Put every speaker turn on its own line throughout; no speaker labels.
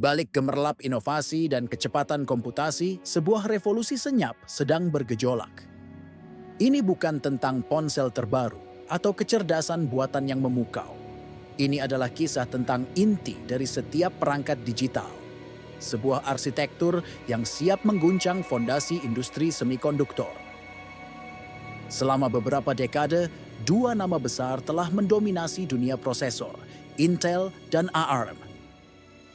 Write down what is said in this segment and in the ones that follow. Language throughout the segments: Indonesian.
balik gemerlap inovasi dan kecepatan komputasi, sebuah revolusi senyap sedang bergejolak. Ini bukan tentang ponsel terbaru atau kecerdasan buatan yang memukau. Ini adalah kisah tentang inti dari setiap perangkat digital. Sebuah arsitektur yang siap mengguncang fondasi industri semikonduktor. Selama beberapa dekade, dua nama besar telah mendominasi dunia prosesor, Intel dan ARM.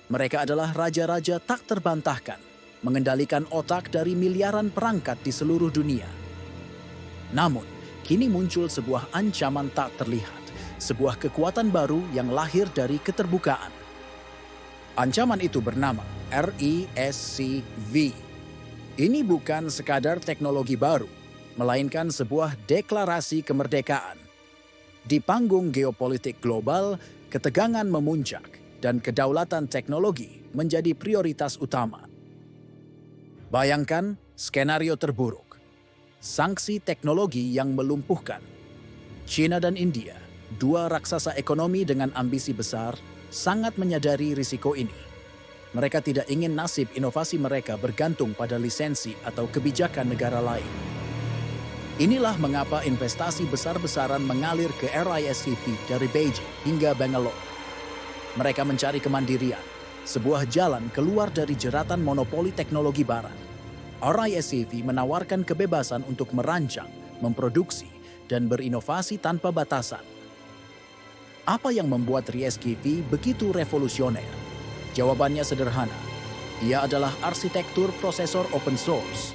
Mereka adalah raja-raja tak terbantahkan, mengendalikan otak dari miliaran perangkat di seluruh dunia. Namun, kini muncul sebuah ancaman tak terlihat, sebuah kekuatan baru yang lahir dari keterbukaan. Ancaman itu bernama RISC-V. Ini bukan sekadar teknologi baru, melainkan sebuah deklarasi kemerdekaan. Di panggung geopolitik global, ketegangan memuncak dan kedaulatan teknologi menjadi prioritas utama. Bayangkan skenario terburuk. Sanksi teknologi yang melumpuhkan. China dan India, dua raksasa ekonomi dengan ambisi besar, sangat menyadari risiko ini. Mereka tidak ingin nasib inovasi mereka bergantung pada lisensi atau kebijakan negara lain. Inilah mengapa investasi besar-besaran mengalir ke RISC-V dari Beijing hingga Bangalore. Mereka mencari kemandirian, sebuah jalan keluar dari jeratan monopoli teknologi barat. RISC-V menawarkan kebebasan untuk merancang, memproduksi, dan berinovasi tanpa batasan. Apa yang membuat RISC-V begitu revolusioner? Jawabannya sederhana. Ia adalah arsitektur prosesor open source.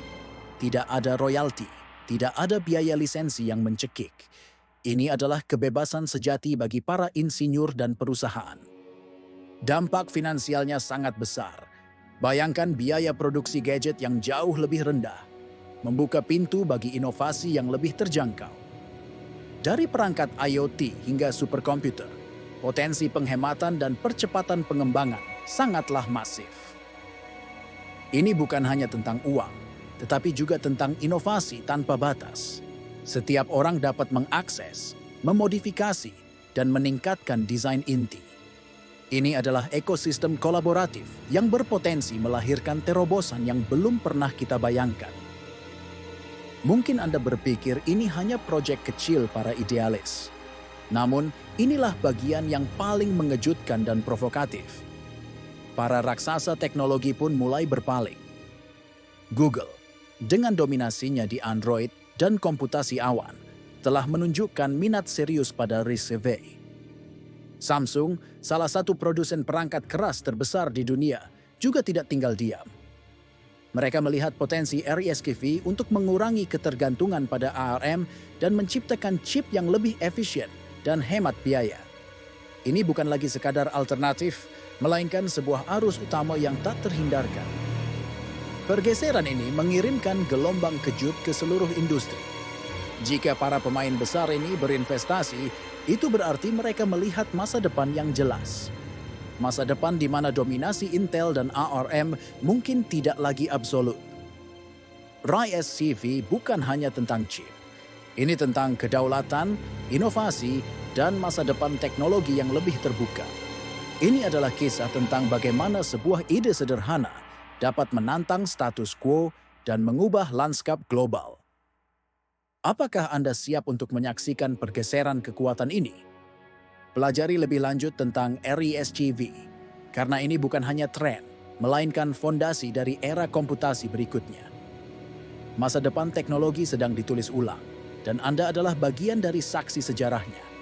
Tidak ada royalti, tidak ada biaya lisensi yang mencekik. Ini adalah kebebasan sejati bagi para insinyur dan perusahaan. Dampak finansialnya sangat besar. Bayangkan biaya produksi gadget yang jauh lebih rendah, membuka pintu bagi inovasi yang lebih terjangkau. Dari perangkat IoT hingga superkomputer, potensi penghematan dan percepatan pengembangan sangatlah masif. Ini bukan hanya tentang uang, tetapi juga tentang inovasi tanpa batas. Setiap orang dapat mengakses, memodifikasi, dan meningkatkan desain inti. Ini adalah ekosistem kolaboratif yang berpotensi melahirkan terobosan yang belum pernah kita bayangkan. Mungkin Anda berpikir ini hanya proyek kecil para idealis. Namun, inilah bagian yang paling mengejutkan dan provokatif. Para raksasa teknologi pun mulai berpaling. Google, dengan dominasinya di Android dan komputasi awan, telah menunjukkan minat serius pada RISC-V. Samsung, salah satu produsen perangkat keras terbesar di dunia, juga tidak tinggal diam. Mereka melihat potensi RISC-V untuk mengurangi ketergantungan pada ARM dan menciptakan chip yang lebih efisien dan hemat biaya. Ini bukan lagi sekadar alternatif, melainkan sebuah arus utama yang tak terhindarkan. Pergeseran ini mengirimkan gelombang kejut ke seluruh industri. Jika para pemain besar ini berinvestasi, itu berarti mereka melihat masa depan yang jelas. Masa depan di mana dominasi Intel dan ARM mungkin tidak lagi absolut. RISC-V bukan hanya tentang chip. Ini tentang kedaulatan, inovasi, dan masa depan teknologi yang lebih terbuka. Ini adalah kisah tentang bagaimana sebuah ide sederhana dapat menantang status quo dan mengubah lanskap global. Apakah Anda siap untuk menyaksikan pergeseran kekuatan ini? Pelajari lebih lanjut tentang RISC-V, karena ini bukan hanya tren, melainkan fondasi dari era komputasi berikutnya. Masa depan teknologi sedang ditulis ulang, dan Anda adalah bagian dari saksi sejarahnya.